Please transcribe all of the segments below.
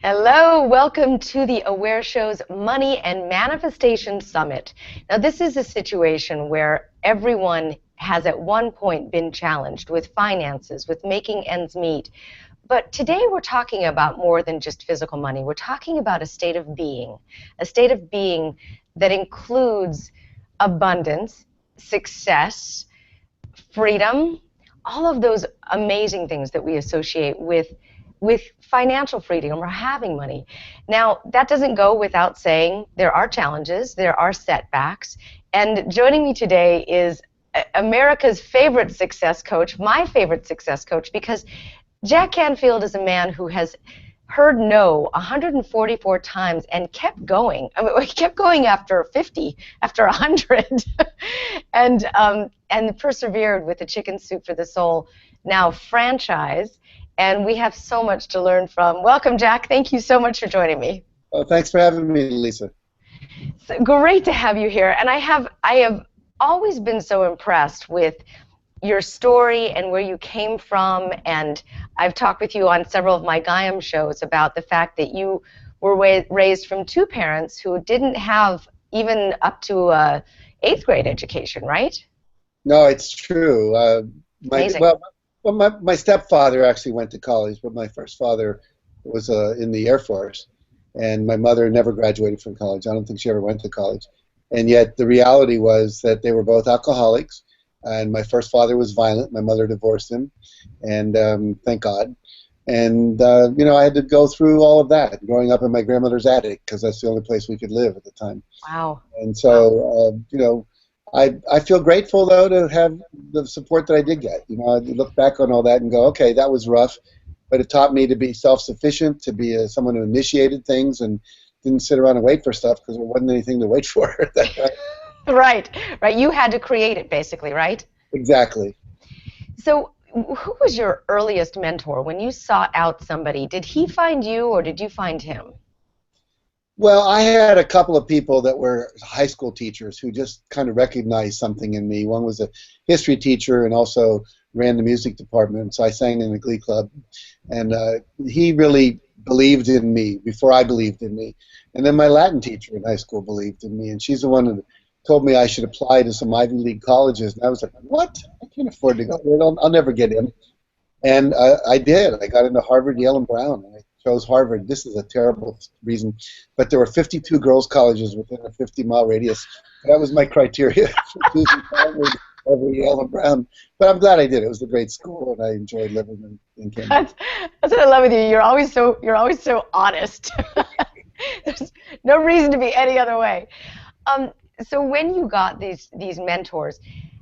Hello, welcome to the Aware Show's Money and Manifestation Summit. Now, this is a situation where everyone has at one point been challenged with finances, with making ends meet. But today we're talking about more than just physical money. We're talking about a state of being that includes abundance, success, freedom, all of those amazing things that we associate with financial freedom or having money. Now, that doesn't go without saying there are challenges, there are setbacks, and joining me today is America's favorite success coach, my favorite success coach, because Jack Canfield is a man who has heard no 144 times and kept going. I mean, he kept going after 50, after 100, and persevered with the Chicken Soup for the Soul, now franchise. And we have so much to learn from. Welcome, Jack. Thank you so much for joining me. Oh, thanks for having me, Lisa. It's great to have you here. And I have always been so impressed with your story and where you came from. And I've talked with you on several of my Gaiam shows about the fact that you were raised from two parents who didn't have even up to a 8th grade education, right? No, it's true. Amazing. My stepfather actually went to college, but my first father was in the Air Force, and my mother never graduated from college. I don't think she ever went to college. And yet the reality was that they were both alcoholics, and my first father was violent. My mother divorced him, and thank God. And, I had to go through all of that, growing up in my grandmother's attic, because that's the only place we could live at the time. Wow. And so, I feel grateful, though, to have the support that I did get. I look back on all that and go, okay, that was rough, but it taught me to be self-sufficient, to be someone who initiated things and didn't sit around and wait for stuff because there wasn't anything to wait for at that time. Right. You had to create it, basically, right? Exactly. So who was your earliest mentor? When you sought out somebody, did he find you or did you find him? Well, I had a couple of people that were high school teachers who just kind of recognized something in me. One was a history teacher and also ran the music department, so I sang in the glee club. And he really believed in me before I believed in me. And then my Latin teacher in high school believed in me, and she's the one who told me I should apply to some Ivy League colleges. And I was like, what? I can't afford to go there. I'll never get in. And I did. I got into Harvard, Yale, and Brown. And I chose Harvard. This is a terrible reason, but there were 52 girls' colleges within a 50-mile radius. That was my criteria for choosing Harvard over Yale and Brown. But I'm glad I did. It was a great school, and I enjoyed living in Cambridge. That's what I love with you. You're always so honest. There's no reason to be any other way. So when you got these mentors,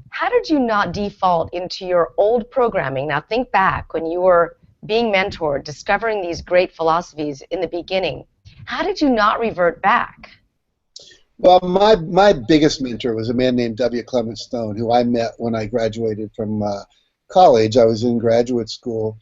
how did you not default into your old programming? Now think back when you were being mentored, discovering these great philosophies in the beginning. How did you not revert back? Well, my biggest mentor was a man named W. Clement Stone, who I met when I graduated from college. I was in graduate school,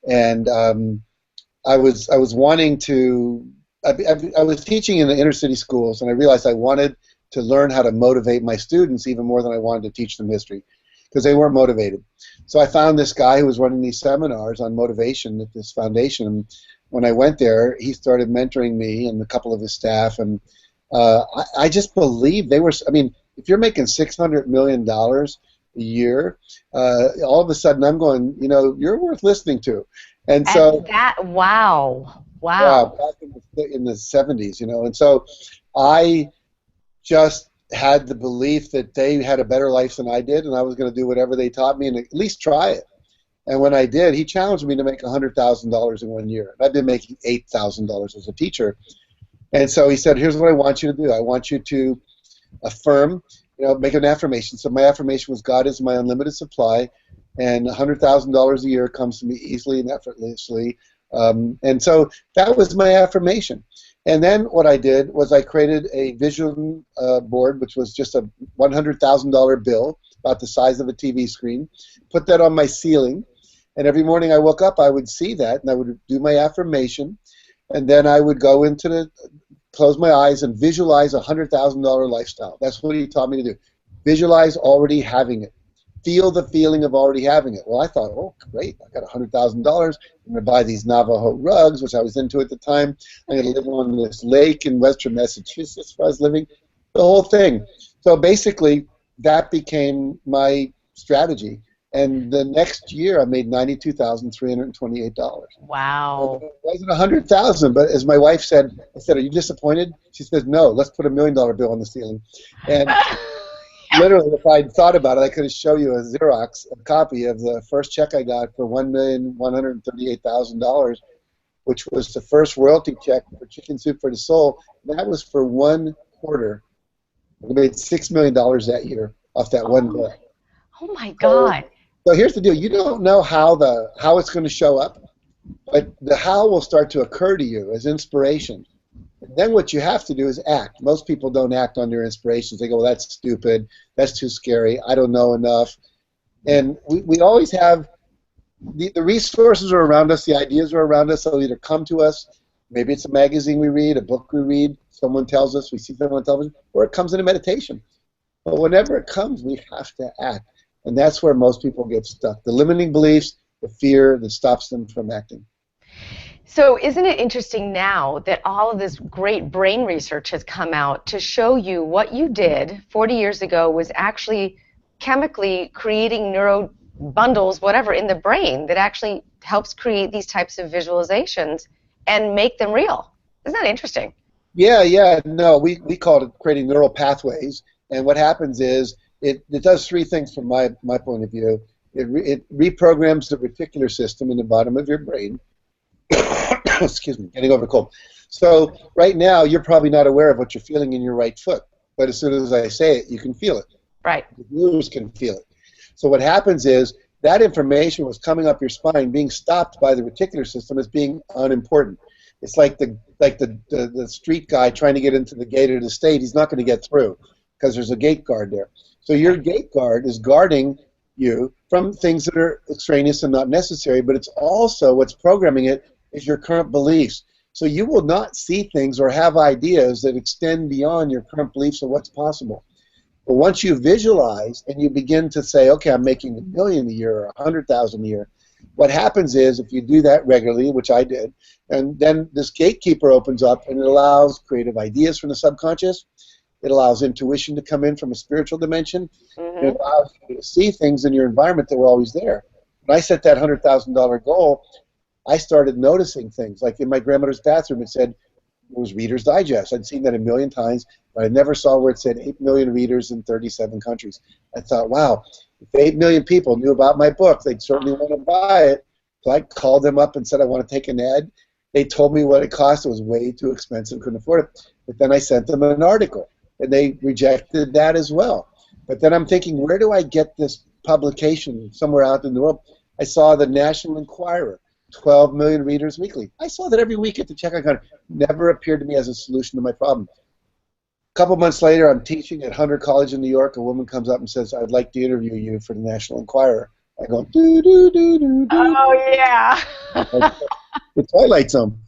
and I was wanting to. I was teaching in the inner city schools, and I realized I wanted to learn how to motivate my students even more than I wanted to teach them history, because they weren't motivated. So I found this guy who was running these seminars on motivation at this foundation. And when I went there, he started mentoring me and a couple of his staff. And I just believed they were, if you're making $600 million a year, all of a sudden I'm going, you're worth listening to. And so wow. Yeah, back in the 70s, and so I just had the belief that they had a better life than I did, and I was going to do whatever they taught me and at least try it. And when I did, he challenged me to make $100,000 in 1 year. I've been making $8,000 as a teacher. And so he said, here's what I want you to do. I want you to affirm, make an affirmation. So my affirmation was, God is my unlimited supply, and $100,000 a year comes to me easily and effortlessly. And so that was my affirmation. And then what I did was I created a vision board, which was just a $100,000 bill, about the size of a TV screen, put that on my ceiling, and every morning I woke up, I would see that, and I would do my affirmation, and then I would go close my eyes and visualize a $100,000 lifestyle. That's what he taught me to do. Visualize already having it. feel the feeling of already having it. Well, I thought, oh, great, I got $100,000. I'm going to buy these Navajo rugs, which I was into at the time. I'm going to live on this lake in western Massachusetts where I was living. The whole thing. So basically, that became my strategy. And the next year, I made $92,328. Wow. It wasn't 100,000, but as my wife said, I said, "Are you disappointed?" She said, "No, let's put $1 million bill on the ceiling." And literally, if I'd thought about it, I could show you a Xerox a copy of the first check I got for $1,138,000, which was the first royalty check for Chicken Soup for the Soul. That was for 1 quarter. We made $6 million that year off that one bill. Oh my God. So here's the deal: you don't know how it's going to show up, but the how will start to occur to you as inspiration. And then what you have to do is act. Most people don't act on their inspirations. They go, well, that's stupid. That's too scary. I don't know enough. And we always have the resources are around us. The ideas are around us. They'll either come to us. Maybe it's a magazine we read, a book we read, someone tells us, we see someone on television, or it comes in a meditation. But whenever it comes, we have to act. And that's where most people get stuck. The limiting beliefs, the fear that stops them from acting. So isn't it interesting now that all of this great brain research has come out to show you what you did 40 years ago was actually chemically creating neuro bundles, whatever, in the brain that actually helps create these types of visualizations and make them real. Isn't that interesting? Yeah. No, we call it creating neural pathways. And what happens is it does three things from my point of view. It reprograms the reticular system in the bottom of your brain. Excuse me, getting over a cold. So right now, you're probably not aware of what you're feeling in your right foot. But as soon as I say it, you can feel it. Right. The viewers can feel it. So what happens is that information was coming up your spine, being stopped by the reticular system as being unimportant. It's like the street guy trying to get into the gate of the state. He's not going to get through because there's a gate guard there. So your gate guard is guarding you from things that are extraneous and not necessary, but it's also what's programming it is your current beliefs. So you will not see things or have ideas that extend beyond your current beliefs of what's possible. But once you visualize and you begin to say, okay, I'm making $1 million a year or 100,000 a year, what happens is if you do that regularly, which I did, and then this gatekeeper opens up and it allows creative ideas from the subconscious. It allows intuition to come in from a spiritual dimension. Mm-hmm. It allows you to see things in your environment that were always there. When I set that $100,000 goal, I started noticing things. Like in my grandmother's bathroom, it was Reader's Digest. I'd seen that a million times, but I never saw where it said 8 million readers in 37 countries. I thought, wow, if 8 million people knew about my book, they'd certainly want to buy it. So I called them up and said, I want to take an ad. They told me what it cost. It was way too expensive, couldn't afford it. But then I sent them an article, and they rejected that as well. But then I'm thinking, where do I get this publication somewhere out in the world? I saw the National Enquirer, 12 million readers weekly. I saw that every week at the checkout counter. Never appeared to me as a solution to my problem. A couple months later, I'm teaching at Hunter College in New York. A woman comes up and says, I'd like to interview you for the National Enquirer. I go, do. Oh, yeah. The Twilight Zone.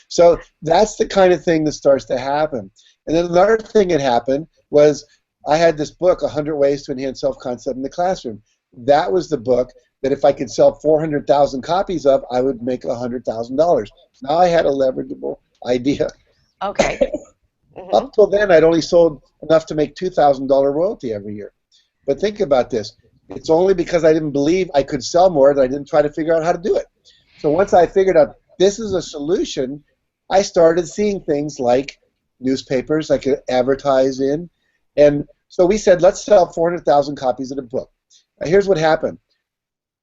So that's the kind of thing that starts to happen. And then another thing that happened was I had this book, 100 Ways to Enhance Self-Concept in the Classroom. That was the book that if I could sell 400,000 copies of, I would make $100,000. Now I had a leverageable idea. Okay. Mm-hmm. Up till then, I'd only sold enough to make $2,000 royalty every year. But think about this. It's only because I didn't believe I could sell more that I didn't try to figure out how to do it. So once I figured out this is a solution, I started seeing things like newspapers I could advertise in. And so we said, let's sell 400,000 copies of the book. Now, here's what happened.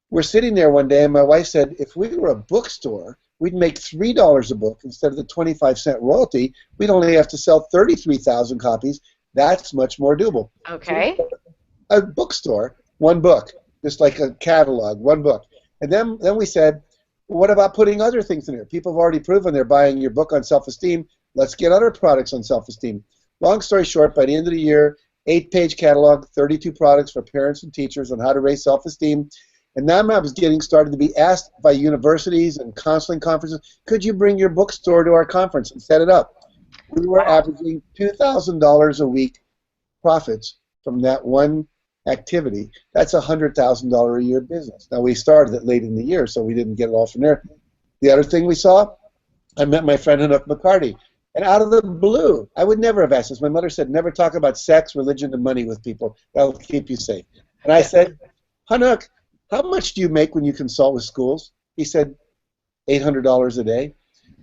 We're sitting there one day, and my wife said, if we were a bookstore, we'd make $3 a book instead of the 25-cent royalty. We'd only have to sell 33,000 copies. That's much more doable. Okay. So a bookstore, one book, just like a catalog, one book. And then we said, what about putting other things in there? People have already proven they're buying your book on self-esteem. Let's get other products on self-esteem. Long story short, by the end of the year, 8-page catalog, 32 products for parents and teachers on how to raise self-esteem. And now I was started to be asked by universities and counseling conferences, could you bring your bookstore to our conference and set it up? We were averaging $2,000 a week profits from that one activity, that's $100,000 a year business. Now, we started it late in the year, so we didn't get it all from there. The other thing we saw, I met my friend Hanuk McCarty, and out of the blue, I would never have asked this. My mother said, never talk about sex, religion, and money with people. That'll keep you safe. And I said, Hanuk, how much do you make when you consult with schools? He said, $800 a day.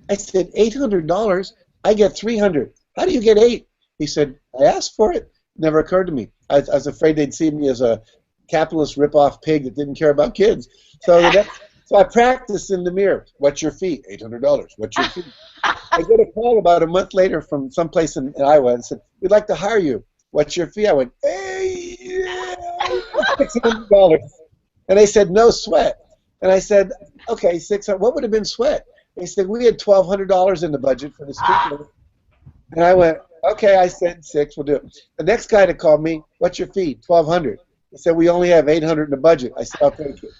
I said, $800? I get $300. How do you get $8? He said, I asked for it. Never occurred to me. I was afraid they'd see me as a capitalist rip-off pig that didn't care about kids. So I practiced in the mirror. What's your fee? $800. What's your fee? I get a call about a month later from someplace in Iowa and said, we'd like to hire you. What's your fee? I went, hey, yeah, $600. And they said, no sweat. And I said, okay, $600. What would have been sweat? They said, we had $1,200 in the budget for the speaker. And I went, okay, I said $6, we'll do it. The next guy that called me, what's your fee? $1,200. He said, we only have $800 in the budget. I said, I'll take it.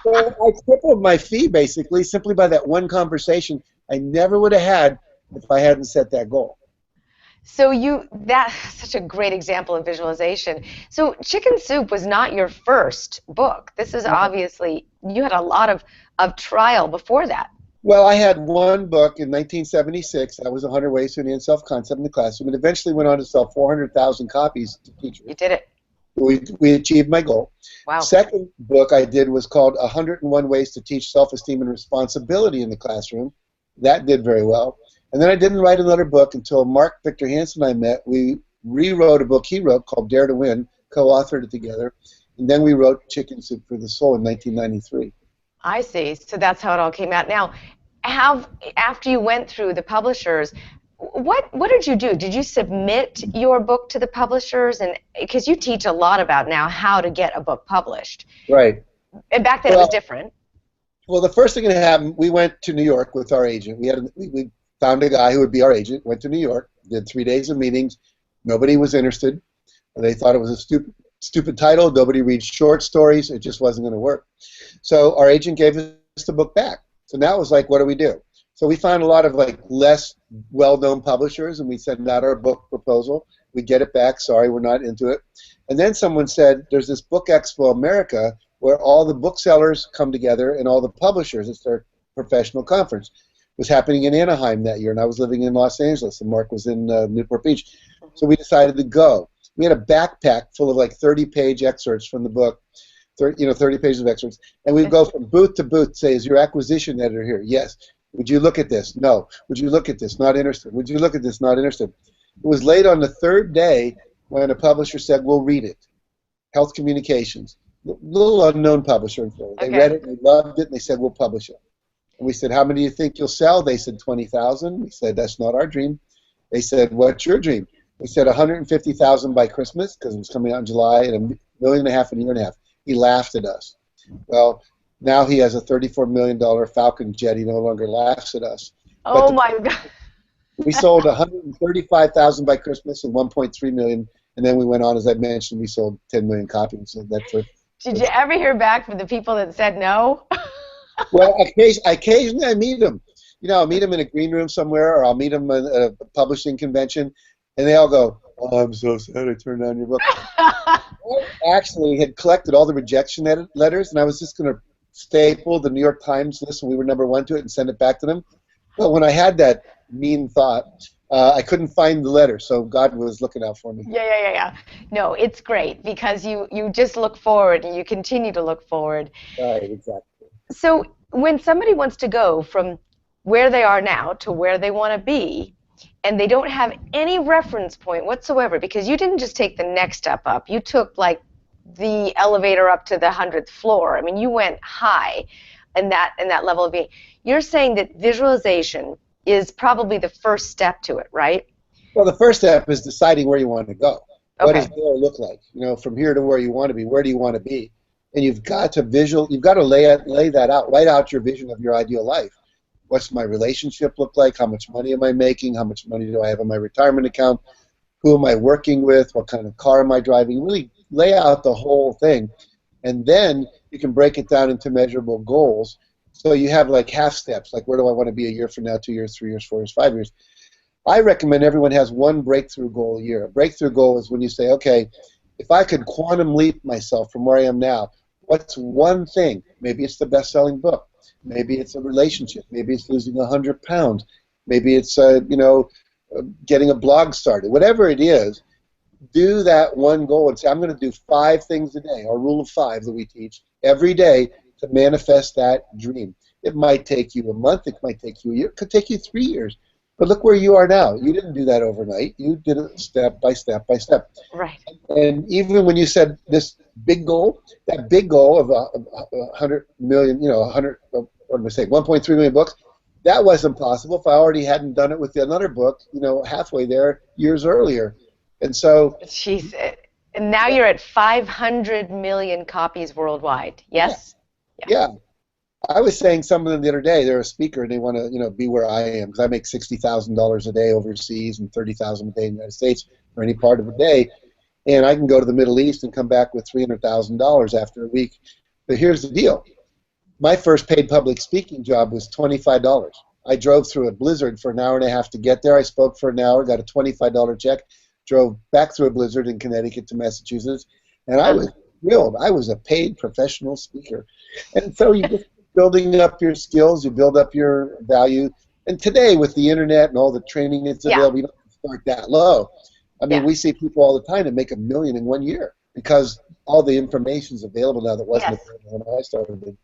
So I tripled my fee, basically, simply by that one conversation I never would have had if I hadn't set that goal. So that's such a great example of visualization. So Chicken Soup was not your first book. This is obviously, you had a lot of trial before that. Well, I had one book in 1976. That was 100 Ways to Enhance Self-Concept in the Classroom. It eventually went on to sell 400,000 copies to teachers. You did it. We achieved my goal. Wow. Second book I did was called 101 Ways to Teach Self-Esteem and Responsibility in the Classroom. That did very well. And then I didn't write another book until Mark Victor Hansen and I met. We rewrote a book he wrote called Dare to Win, co-authored it together. And then we wrote Chicken Soup for the Soul in 1993. I see. So that's how it all came out. Now, after you went through the publishers, what did you do? Did you submit your book to the publishers? And because you teach a lot about now how to get a book published. Right. And back then it was different. Well, the first thing that happened, we went to New York with our agent. We found a guy who would be our agent, went to New York, did 3 days of meetings. Nobody was interested. They thought it was a stupid title. Nobody reads short stories. It just wasn't going to work. So our agent gave us the book back. So now it was like, what do we do? So we found a lot of like less well-known publishers, and we send out our book proposal. We get it back. Sorry, we're not into it. And then someone said, there's this Book Expo America where all the booksellers come together and all the publishers. It's their professional conference. It was happening in Anaheim that year, and I was living in Los Angeles, and Mark was in Newport Beach. So we decided to go. We had a backpack full of like 30-page excerpts from the book, 30 pages of excerpts, and we'd go from booth to booth, say, is your acquisition editor here? Yes. Would you look at this? No. Would you look at this? Not interested. Would you look at this? Not interested. It was late on the third day when a publisher said, we'll read it. Health Communications. Little unknown publisher in Florida. They read it, they loved it, and they said, we'll publish it. And we said, how many do you think you'll sell? They said 20,000. We said, that's not our dream. They said, what's your dream? We said 150,000 by Christmas, because it was coming out in July, and $1.5 million in a year and a half. He laughed at us. Well, now he has a $34 million Falcon jet. He no longer laughs at us. Oh, my God. We sold 135,000 by Christmas and 1.3 million, and then we went on, as I mentioned, we sold 10 million copies. So that's what. Did you ever hear back from the people that said no? Well, occasionally I meet them. I'll meet them in a green room somewhere, or I'll meet them at a publishing convention, and they all go, oh, I'm so sad I turned down your book. I actually had collected all the rejection letters, and I was just going to staple the New York Times list when we were #1 to it and send it back to them. But when I had that mean thought, I couldn't find the letter, so God was looking out for me. Yeah. No, it's great because you just look forward and you continue to look forward. Right, exactly. So when somebody wants to go from where they are now to where they want to be, and they don't have any reference point whatsoever, because you didn't just take the next step up, you took like the elevator up to the 100th floor. I mean, you went high in that level of being. You're saying that visualization is probably the first step to it, right? Well, the first step is deciding where you want to go. Okay. What does there look like? From here to where you want to be. Where do you want to be? And you've got to lay that out. Write out your vision of your ideal life. What's my relationship look like? How much money am I making? How much money do I have in my retirement account? Who am I working with? What kind of car am I driving? Really lay out the whole thing. And then you can break it down into measurable goals. So you have like half steps, like where do I want to be a year from now, 2 years, 3 years, 4 years, 5 years. I recommend everyone has one breakthrough goal a year. A breakthrough goal is when you say, okay, if I could quantum leap myself from where I am now, what's one thing? Maybe it's the best-selling book. Maybe it's a relationship. Maybe it's losing 100 pounds. Maybe it's getting a blog started. Whatever it is, do that one goal and say, I'm going to do 5 things a day, our rule of 5 that we teach every day to manifest that dream. It might take you a month. It might take you a year. It could take you 3 years. But look where you are now. You didn't do that overnight. You did it step by step by step. Right. And even when you said this big goal, that big goal of 100 million, 1.3 million books, that wasn't possible if I already hadn't done it with another book, halfway there years earlier. And so, and now you're at 500 million copies worldwide. Yes? Yeah. I was saying someone the other day, they're a speaker and they want to, be where I am because I make $60,000 a day overseas and $30,000 a day in the United States for any part of a day, and I can go to the Middle East and come back with $300,000 after a week. But here's the deal: my first paid public speaking job was $25. I drove through a blizzard for an hour and a half to get there. I spoke for an hour, got a $25 check, drove back through a blizzard in Connecticut to Massachusetts, and I was thrilled. I was a paid professional speaker, and so you just building up your skills, you build up your value. And today, with the internet and all the training that's available, you don't have to start that low. I mean, we see people all the time that make $1 million in 1 year because all the information is available now that wasn't available when I started.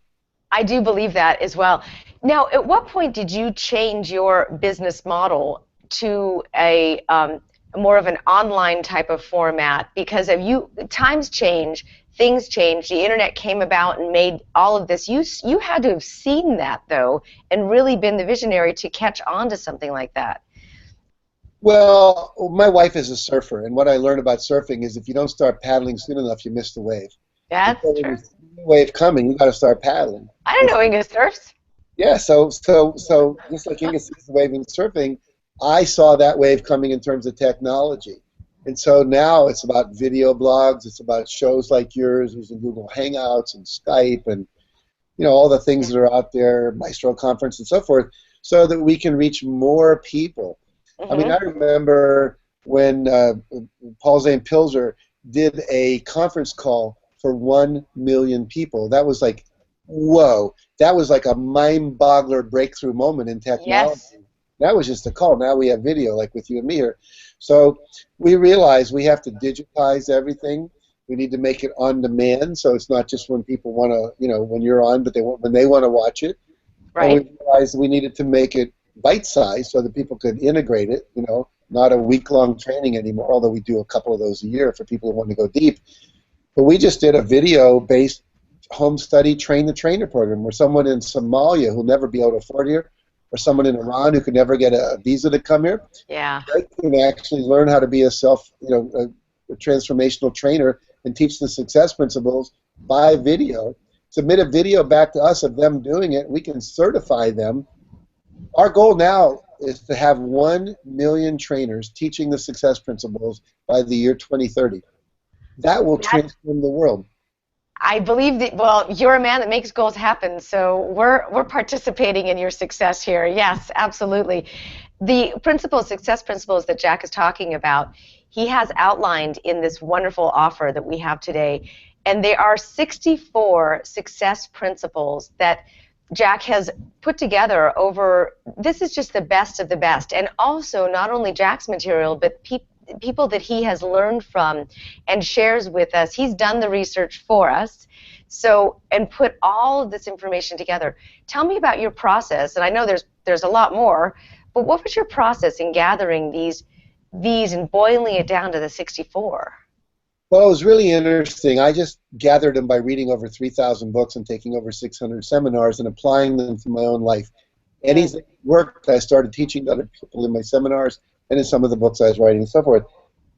I do believe that as well. Now, at what point did you change your business model to a more of an online type of format? Because times change, things change, the internet came about and made all of this. You had to have seen that, though, and really been the visionary to catch on to something like that. Well, my wife is a surfer, and what I learned about surfing is if you don't start paddling soon enough, you miss the wave. That's true. When you see the wave coming, you got to start paddling. I don't know Inga surfs. Yeah, so just like Inga sees the wave in surfing, I saw that wave coming in terms of technology. And so now it's about video blogs, it's about shows like yours, using Google Hangouts and Skype and all the things that are out there, Maestro Conference and so forth, so that we can reach more people. I mean, I remember when Paul Zane Pilzer did a conference call for 1 million people. That was like, whoa. That was like a mind-boggler breakthrough moment in technology. Yes. That was just a call. Now we have video, like with you and me here. So we realize we have to digitize everything. We need to make it on demand, so it's not just when people want to, when you're on, but when they want to watch it. Right. And we realized we needed to make it bite-sized so that people could integrate it, not a week-long training anymore, although we do a couple of those a year for people who want to go deep. But we just did a video-based home study train-the-trainer program where someone in Somalia who'll never be able to afford here, or someone in Iran who could never get a visa to come here, they can actually learn how to be a transformational trainer and teach the success principles by video. Submit a video back to us of them doing it. We can certify them. Our goal now is to have 1 million trainers teaching the success principles by the year 2030. That will transform the world. I believe that. Well, you're a man that makes goals happen, so we're participating in your success here. Yes, absolutely. The success principles that Jack is talking about, he has outlined in this wonderful offer that we have today, and there are 64 success principles that Jack has put together over. This is just the best of the best, and also not only Jack's material, but people that he has learned from and shares with us. He's done the research for us, and put all of this information together. Tell me about your process, and I know there's a lot more, but what was your process in gathering these and boiling it down to the 64? Well, it was really interesting. I just gathered them by reading over 3,000 books and taking over 600 seminars and applying them to my own life. Anything worked, I started teaching to other people in my seminars and in some of the books I was writing and so forth.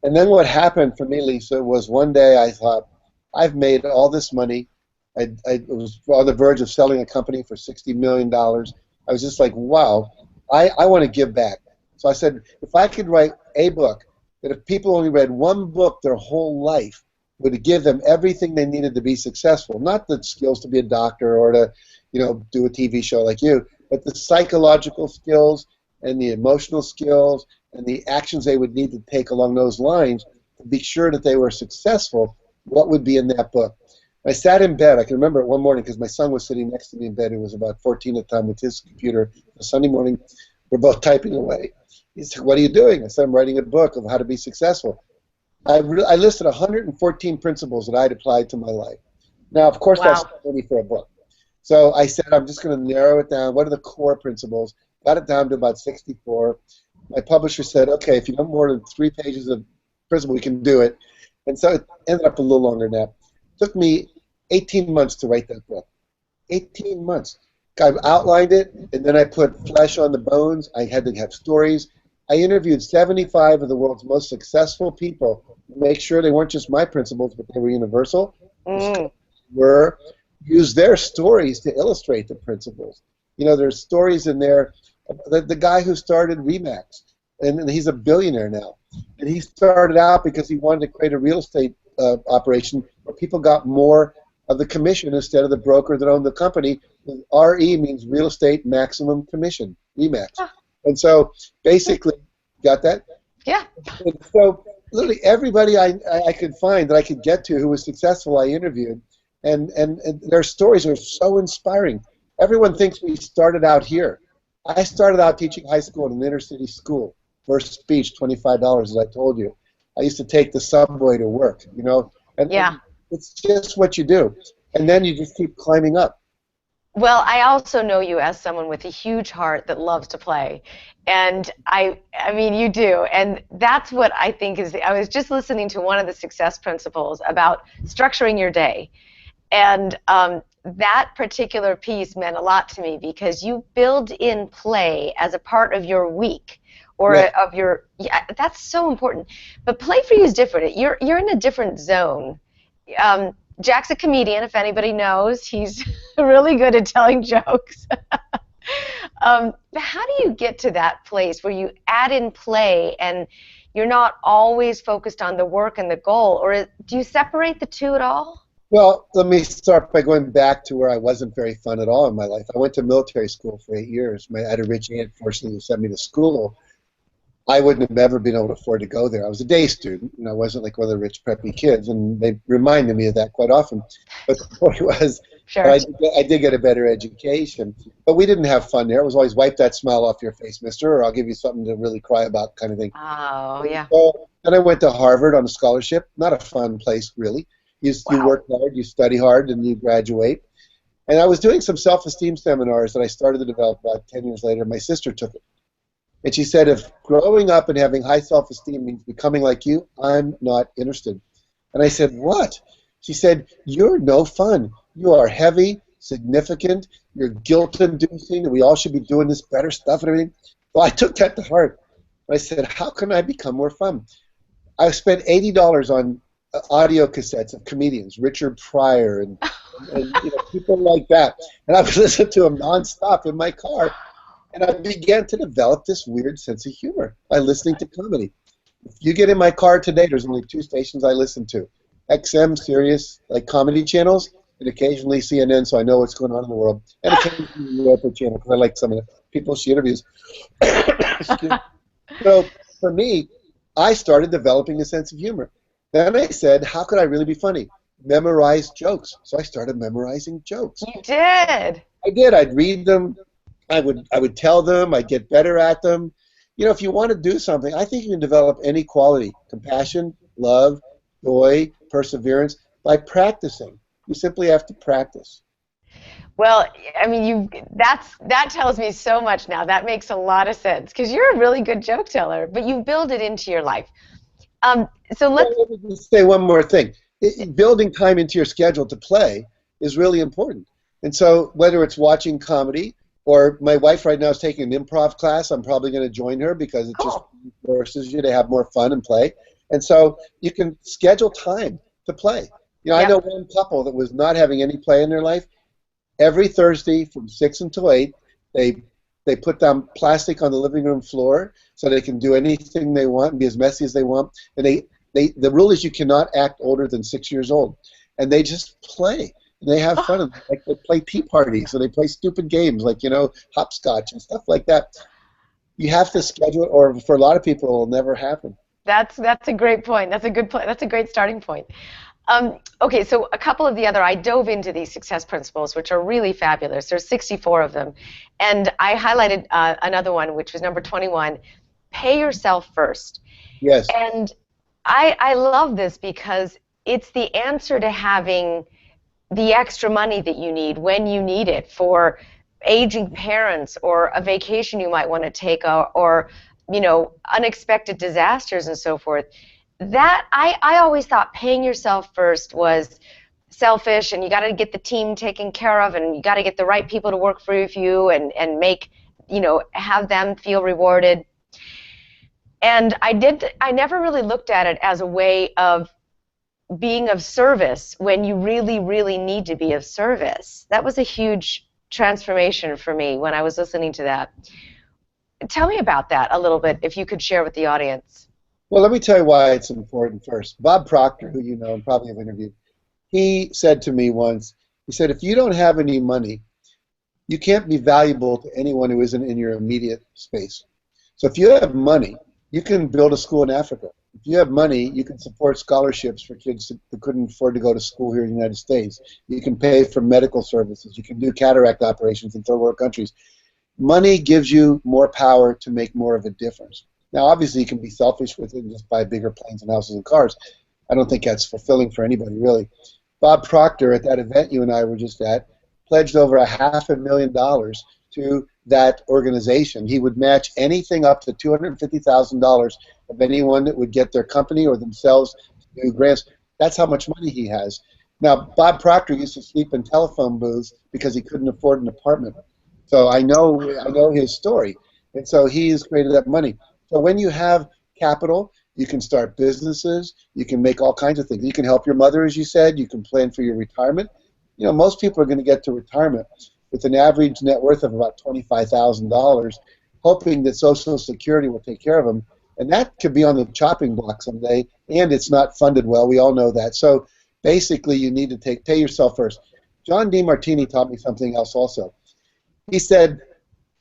And then what happened for me, Lisa, was one day I thought, I've made all this money. I was on the verge of selling a company for $60 million. I was just like, wow, I want to give back. So I said, if I could write a book, that if people only read one book their whole life, would give them everything they needed to be successful, not the skills to be a doctor or to, do a TV show like you, but the psychological skills and the emotional skills and the actions they would need to take along those lines, to be sure that they were successful, what would be in that book. I sat in bed. I can remember it one morning because my son was sitting next to me in bed. He was about 14 at the time with his computer. A Sunday morning, we're both typing away. He said, "What are you doing?" I said, "I'm writing a book of how to be successful." I listed 114 principles that I'd applied to my life. Now, of course, that's Wow. not only for a book. So I said, I'm just going to narrow it down. What are the core principles? Got it down to about 64. My publisher said, okay, if you have more than 3 pages of principle, we can do it. And so it ended up a little longer than that. It took me 18 months to write that book. 18 months. I outlined it, and then I put flesh on the bones. I had to have stories. I interviewed 75 of the world's most successful people to make sure they weren't just my principles, but they were universal. Mm. Were use their stories to illustrate the principles. You know, there's stories in there. The guy who started Remax, and he's a billionaire now. And he started out because he wanted to create a real estate operation where people got more of the commission instead of the broker that owned the company. RE means real estate maximum commission, Remax. And so basically, got that? Yeah. And so literally everybody I could find that I could get to who was successful, I interviewed. And their stories are so inspiring. Everyone thinks we started out here. I started out teaching high school in an inner city school. First speech, $25, as I told you. I used to take the subway to work, you know. And it's just what you do. And then you just keep climbing up. Well, I also know you as someone with a huge heart that loves to play. And I mean, you do. And that's what I think is, I was just listening to one of the success principles about structuring your day. And that particular piece meant a lot to me because you build in play as a part of your week or of your, that's so important. But play for you is different. You're in a different zone. Jack's a comedian, if anybody knows. He's really good at telling jokes. How do you get to that place where you add in play and you're not always focused on the work and the goal? Or do you separate the two at all? Well, let me start by going back to where I wasn't very fun at all in my life. I went to military school for 8 years. I had a rich aunt, fortunately, who sent me to school. I wouldn't have ever been able to afford to go there. I was a day student, and I wasn't like one of the rich, preppy kids, and they reminded me of that quite often. But the point was, Sure. I did get a better education. But we didn't have fun there. It was always wipe that smile off your face, mister, or I'll give you something to really cry about kind of thing. Oh, yeah. So then I went to Harvard on a scholarship. Not a fun place, really. You work hard, you study hard, and you graduate. And I was doing some self-esteem seminars that I started to develop about 10 years later. My sister took it. And she said, if growing up and having high self-esteem means becoming like you, I'm not interested. And I said, what? She said, you're no fun. You are heavy, significant, you're guilt-inducing, and we all should be doing this better stuff and everything. Well, I took that to heart. I said, how can I become more fun? I spent $80 on audio cassettes of comedians, Richard Pryor and people like that. And I would listen to them nonstop in my car. And I began to develop this weird sense of humor by listening to comedy. If you get in my car today, there's only 2 stations I listen to. XM, Sirius, like comedy channels, and occasionally CNN, so I know what's going on in the world. And occasionally the Oprah channel, because I like some of the people she interviews. So for me, I started developing a sense of humor. Then I said, how could I really be funny? Memorize jokes. So I started memorizing jokes. You did. I did. I'd read them. I would tell them. I'd get better at them. You know, if you want to do something, I think you can develop any quality, compassion, love, joy, perseverance, by practicing. You simply have to practice. Well, I mean, that tells me so much now. That makes a lot of sense because you're a really good joke teller, but you build it into your life. So let me just say one more thing. Building time into your schedule to play is really important. And so whether it's watching comedy, or my wife right now is taking an improv class, I'm probably going to join her because it just forces you to have more fun and play. And so you can schedule time to play. You know, I know one couple that was not having any play in their life. Every Thursday from 6 until 8, they put down plastic on the living room floor so they can do anything they want and be as messy as they want. And the rule is you cannot act older than 6 years old. And they just play. And they have fun. Like they play tea parties and they play stupid games like, you know, hopscotch and stuff like that. You have to schedule it, or for a lot of people, it will never happen. That's a great point. That's a good point. That's a great starting point. Okay, so a couple of the other, I dove into these success principles, which are really fabulous. There's 64 of them. And I highlighted another one, which was number 21, pay yourself first. Yes. And I love this because it's the answer to having the extra money that you need when you need it for aging parents or a vacation you might want to take, or unexpected disasters and so forth. That I always thought paying yourself first was selfish, and you got to get the team taken care of, and you got to get the right people to work for you, and make, have them feel rewarded. And I never really looked at it as a way of being of service when you really, really need to be of service. That was a huge transformation for me when I was listening to that. Tell me about that a little bit, if you could share with the audience. Well, let me tell you why it's important first. Bob Proctor, who you know and probably have interviewed, he said to me once, he said, if you don't have any money, you can't be valuable to anyone who isn't in your immediate space. So if you have money, you can build a school in Africa. If you have money, you can support scholarships for kids that couldn't afford to go to school here in the United States. You can pay for medical services. You can do cataract operations in third world countries. Money gives you more power to make more of a difference. Now, obviously, you can be selfish with it and just buy bigger planes and houses and cars. I don't think that's fulfilling for anybody, really. Bob Proctor, at that event you and I were just at, pledged over $500,000 to that organization. He would match anything up to $250,000 of anyone that would get their company or themselves to do grants. That's how much money he has. Now, Bob Proctor used to sleep in telephone booths because he couldn't afford an apartment. So I know his story, and so he has created that money. So when you have capital, you can start businesses, you can make all kinds of things. You can help your mother, as you said, you can plan for your retirement. You know, most people are going to get to retirement with an average net worth of about $25,000, hoping that Social Security will take care of them. And that could be on the chopping block someday, and it's not funded well. We all know that. So basically, you need to pay yourself first. John DeMartini taught me something else also. He said,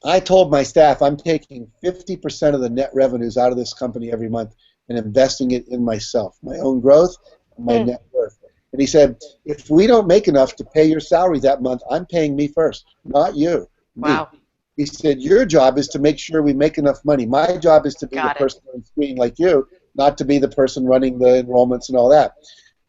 I told my staff I'm taking 50% of the net revenues out of this company every month and investing it in myself, my own growth, and my net worth. And he said, if we don't make enough to pay your salary that month, I'm paying me first, not you. Wow. Me. He said, your job is to make sure we make enough money. My job is to be the person on the screen like you, not to be the person running the enrollments and all that.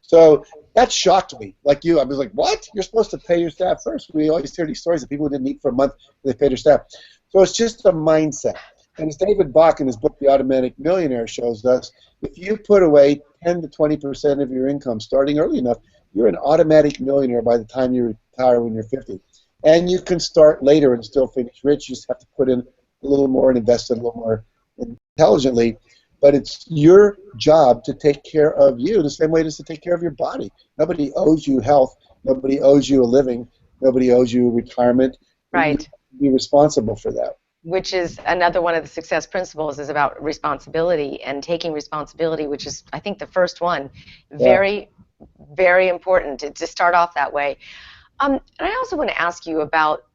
So that shocked me. Like you, I was like, what? You're supposed to pay your staff first. We always hear these stories of people who didn't eat for a month and they paid their staff. So it's just a mindset. And as David Bach in his book, The Automatic Millionaire, shows us, if you put away 10 to 20% of your income starting early enough, you're an automatic millionaire by the time you retire when you're 50. And you can start later and still finish rich. You just have to put in a little more and invest a little more intelligently. But it's your job to take care of you the same way it is to take care of your body. Nobody owes you health. Nobody owes you a living. Nobody owes you retirement. Right. You be responsible for that. Which is another one of the success principles, is about responsibility and taking responsibility, which is, I think, the first one. Very, very important to start off that way. And I also want to ask you about,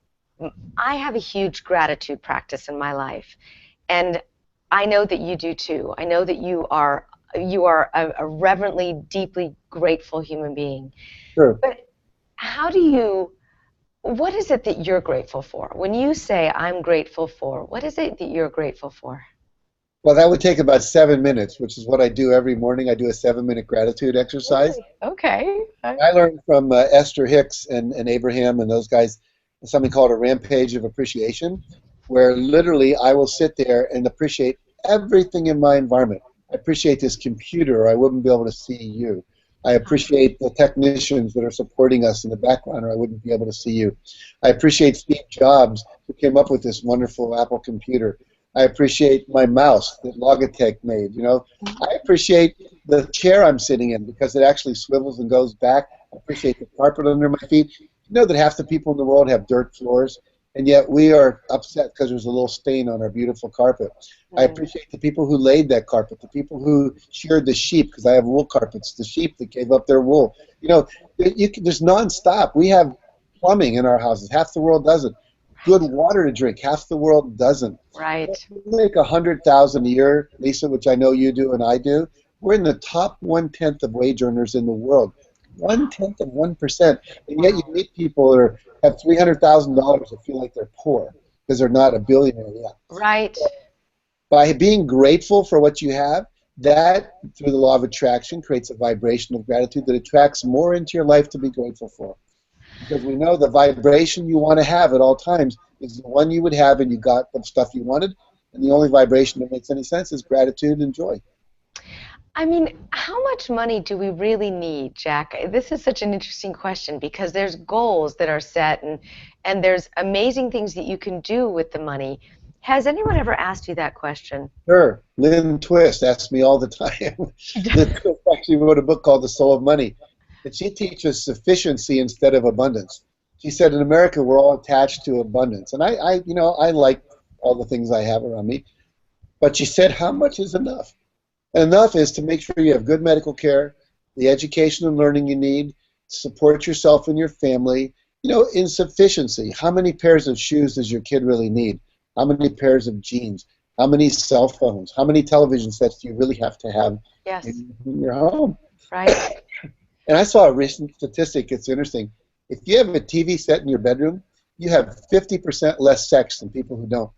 I have a huge gratitude practice in my life, and I know that you do too. I know that you are a reverently, deeply grateful human being. Sure. But what is it that you're grateful for? When you say, I'm grateful for, what is it that you're grateful for? Well, that would take about 7 minutes, which is what I do every morning. I do a 7-minute gratitude exercise. Okay. I learned from Esther Hicks and Abraham and those guys something called a rampage of appreciation, where literally I will sit there and appreciate everything in my environment. I appreciate this computer, or I wouldn't be able to see you. I appreciate the technicians that are supporting us in the background, or I wouldn't be able to see you. I appreciate Steve Jobs, who came up with this wonderful Apple computer. I appreciate my mouse that Logitech made. You know, I appreciate the chair I'm sitting in because it actually swivels and goes back. I appreciate the carpet under my feet. You know that half the people in the world have dirt floors, and yet we are upset because there's a little stain on our beautiful carpet. I appreciate the people who laid that carpet, the people who sheared the sheep, because I have wool carpets, the sheep that gave up their wool. You know, there's nonstop. We have plumbing in our houses. Half the world doesn't. good water to drink. Half the world doesn't. Right. We make 100,000 a year, Lisa, which I know you do and I do. We're in the top 1/10 of wage earners in the world. 1/10 of 1%. And yet you Wow. meet people that have $300,000 that feel like they're poor because they're not a billionaire yet. Right. By being grateful for what you have, that, through the law of attraction, creates a vibration of gratitude that attracts more into your life to be grateful for. Because we know the vibration you want to have at all times is the one you would have and you got the stuff you wanted, and the only vibration that makes any sense is gratitude and joy. I mean, how much money do we really need, Jack? This is such an interesting question because there's goals that are set and there's amazing things that you can do with the money. Has anyone ever asked you that question? Sure. Lynn Twist asks me all the time. Lynn Twist actually wrote a book called The Soul of Money, and she teaches sufficiency instead of abundance. She said in America we're all attached to abundance, and I like all the things I have around me, but she said how much is enough? Enough is to make sure you have good medical care, the education and learning you need, support yourself and your family. Insufficiency. How many pairs of shoes does your kid really need? How many pairs of jeans? How many cell phones? How many television sets do you really have to have Yes. in your home? Right. And I saw a recent statistic. It's interesting. If you have a TV set in your bedroom, you have 50% less sex than people who don't.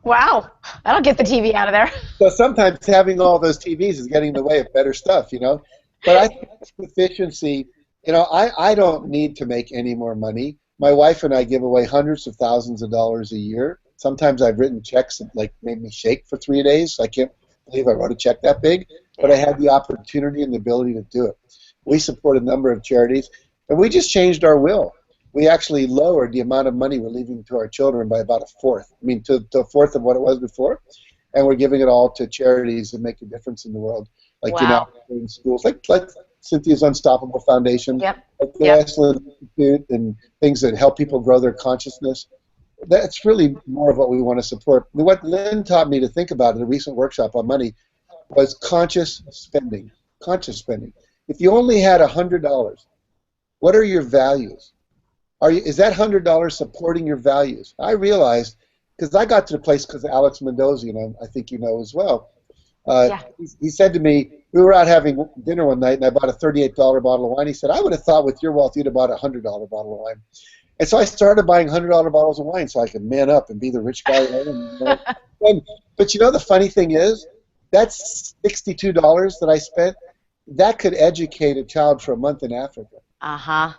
Wow. That'll get the TV out of there. So sometimes having all those TVs is getting in the way of better stuff. But I think sufficiency, I don't need to make any more money. My wife and I give away hundreds of thousands of dollars a year. Sometimes I've written checks that made me shake for 3 days. I can't believe I wrote a check that big, but I had the opportunity and the ability to do it. We support a number of charities, and we just changed our will. We actually lowered the amount of money we're leaving to our children by about a fourth. I mean, to a fourth of what it was before, and we're giving it all to charities that make a difference in the world, like Wow. in schools, like Cynthia's Unstoppable Foundation, Yep. like the Yep. Excellence Institute, and things that help people grow their consciousness. That's really more of what we want to support. What Lynn taught me to think about in a recent workshop on money was conscious spending. Conscious spending. If you only had $100, what are your values? Is that $100 supporting your values? I realized, because I got to the place because of Alex Mendoza, I think you know as well. Yeah. He said to me, we were out having dinner one night, and I bought a $38 bottle of wine. He said, I would have thought with your wealth you'd have bought a $100 bottle of wine. And so I started buying $100 bottles of wine so I could man up and be the rich guy. But the funny thing is, that's $62 that I spent. That could educate a child for a month in Africa. Uh-huh.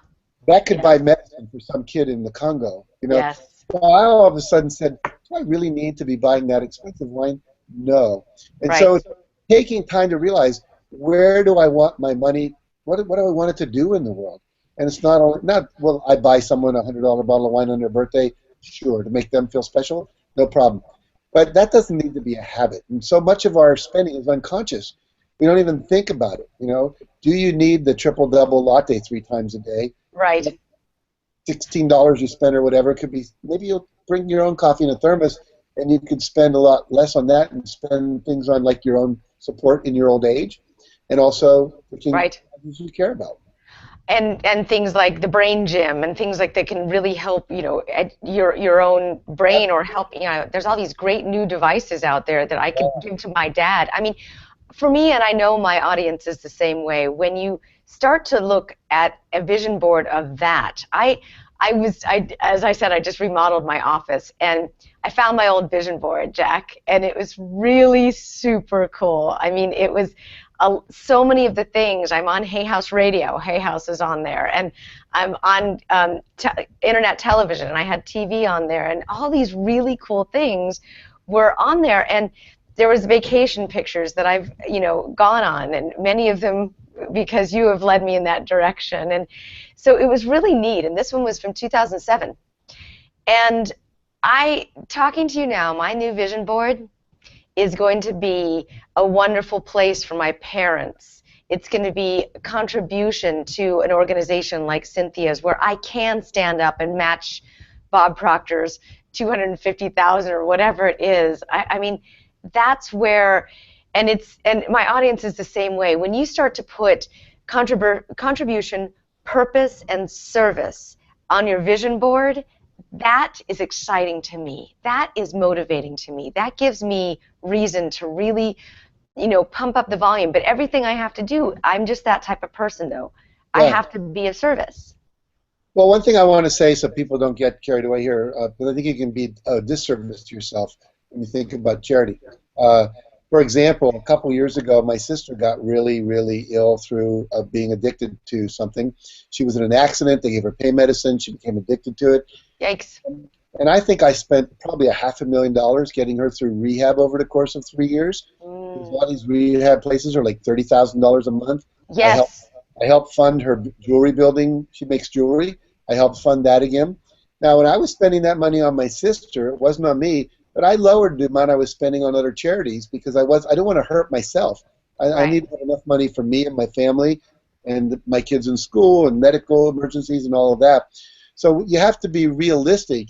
That could Yes. buy medicine for some kid in the Congo. Yes. So I all of a sudden said, do I really need to be buying that expensive wine? No. And Right. so it's taking time to realize, where do I want my money? What do I want it to do in the world? And it's well, I buy someone a $100 bottle of wine on their birthday, sure, to make them feel special, no problem. But that doesn't need to be a habit. And so much of our spending is unconscious. We don't even think about it. Do you need the triple-double latte 3 times a day? Right. $16 you spend or whatever. It could be, maybe you'll bring your own coffee in a thermos, and you could spend a lot less on that and spend things on like your own support in your old age, and also the Right. things you care about. And things like the brain gym and things like that can really help your own brain, or help there's all these great new devices out there that I could give to my dad. I mean, for me, and I know my audience is the same way, when you start to look at a vision board of that, as I said, I just remodeled my office, and I found my old vision board, Jack, and it was really super cool. I mean, it was so many of the things. I'm on Hay House Radio. Hay House is on there, and I'm on internet television, and I had TV on there, and all these really cool things were on there. And there was vacation pictures that I've gone on, and many of them because you have led me in that direction. And so it was really neat. And this one was from 2007. And talking to you now, my new vision board is going to be a wonderful place for my parents. It's going to be a contribution to an organization like Cynthia's, where I can stand up and match Bob Proctor's $250,000 or whatever it is. I mean, that's where, and my audience is the same way. When you start to put contribution, purpose, and service on your vision board, that is exciting to me. That is motivating to me. That gives me reason to really, pump up the volume. But everything I have to do, I'm just that type of person, though. I Yeah. have to be of service. Well, one thing I want to say so people don't get carried away here, because I think you can be a disservice to yourself when you think about charity. Uh, for example, a couple years ago, my sister got really, really ill through being addicted to something. She was in an accident. They gave her pain medicine. She became addicted to it. Yikes. And I think I spent probably $500,000 getting her through rehab over the course of 3 years. Because a lot of these rehab places are like $30,000 a month. I helped Yes. I helped fund her jewelry building. She makes jewelry. I helped fund that again. Now, when I was spending that money on my sister, it wasn't on me, but I lowered the amount I was spending on other charities because I didn't want to hurt myself. I Right. need to have enough money for me and my family and my kids in school and medical emergencies and all of that. So you have to be realistic.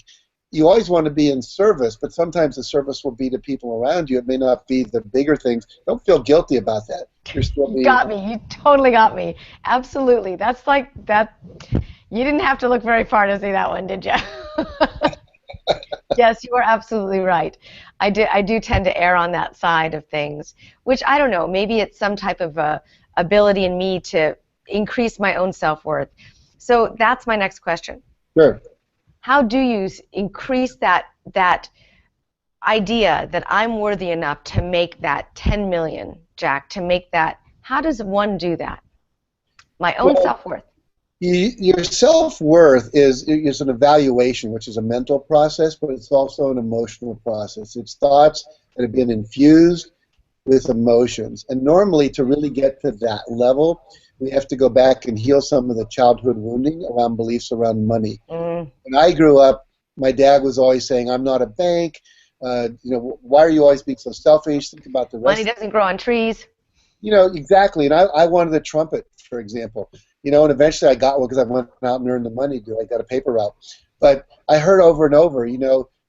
You always want to be in service, but sometimes the service will be to people around you. It may not be the bigger things. Don't feel guilty about that. You're still You being got me. You totally got me. Absolutely. That's like that. You didn't have to look very far to see that one, did you? Yes, you are absolutely right. I do tend to err on that side of things, which I don't know. Maybe it's some type of ability in me to increase my own self-worth. So that's my next question. sure. How do you increase that idea that I'm worthy enough to make that 10 million, Jack, to make that? How does one do that? My own Well, self-worth. your self-worth is an evaluation, which is a mental process, but it's also an emotional process. It's thoughts that have been infused with emotions. And normally, to really get to that level, we have to go back and heal some of the childhood wounding around beliefs around money. Mm, When I grew up, my dad was always saying, "I'm not a bank. Why are you always being so selfish? Think about the money rest." doesn't grow on trees. Exactly. And I wanted a trumpet, for example. And eventually I got one because I went out and earned the money. I got a paper route. But I heard over and over,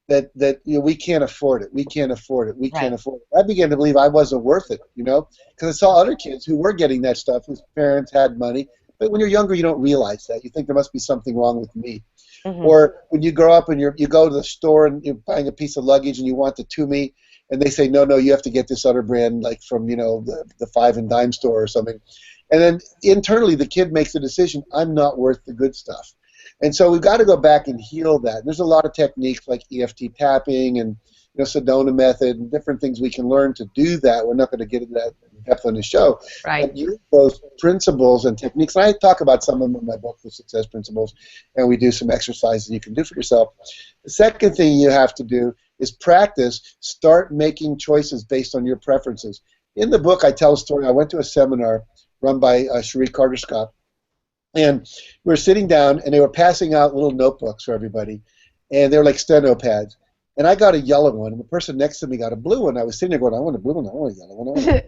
that we can't afford it. We can't afford it. We can't Right. afford it. I began to believe I wasn't worth it, because I saw other kids who were getting that stuff, whose parents had money. But when you're younger, you don't realize that. You think there must be something wrong with me. Hmm. Or when you grow up and you go to the store and you're buying a piece of luggage and you want the Tumi, and they say, no, you have to get this other brand, like from the five and dime store or something. And then internally, the kid makes the decision, I'm not worth the good stuff. And so we've got to go back and heal that. There's a lot of techniques like EFT tapping and Sedona method and different things we can learn to do that. We're not going to get into that in depth on the show. Right. But use those principles and techniques. And I talk about some of them in my book, The Success Principles, and we do some exercises you can do for yourself. The second thing you have to do is practice. Start making choices based on your preferences. In the book, I tell a story. I went to a seminar run by Cherie Carter Scott, and we were sitting down, and they were passing out little notebooks for everybody, and they were like steno pads. And I got a yellow one, and the person next to me got a blue one. I was sitting there going, I want a blue one, I want a yellow one, I want a yellow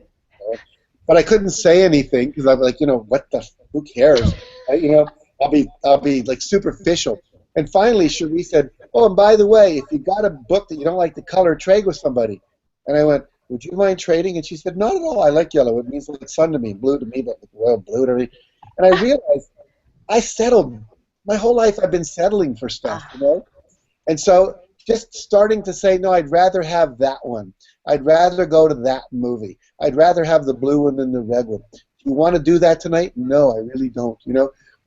one. But I couldn't say anything because I'm like, who cares? I'll be like superficial. And finally, Cherie said, oh, and by the way, if you got a book that you don't like the color, trade with somebody. And I went, would you mind trading? And she said, not at all. I like yellow. It means like sun to me, blue to me, but like royal blue to me. And I realized I settled. My whole life I've been settling for stuff, And so just starting to say, no, I'd rather have that one. I'd rather go to that movie. I'd rather have the blue one than the red one. Do you want to do that tonight? No, I really don't.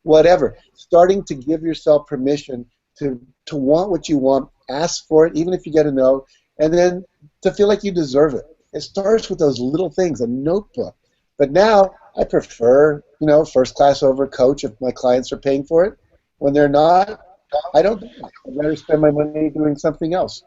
Whatever. Starting to give yourself permission to want what you want, ask for it, even if you get a no, and then to feel like you deserve it. It starts with those little things, a notebook. But now I prefer, first class over coach if my clients are paying for it. When they're not, I don't do that. I'd rather spend my money doing something else.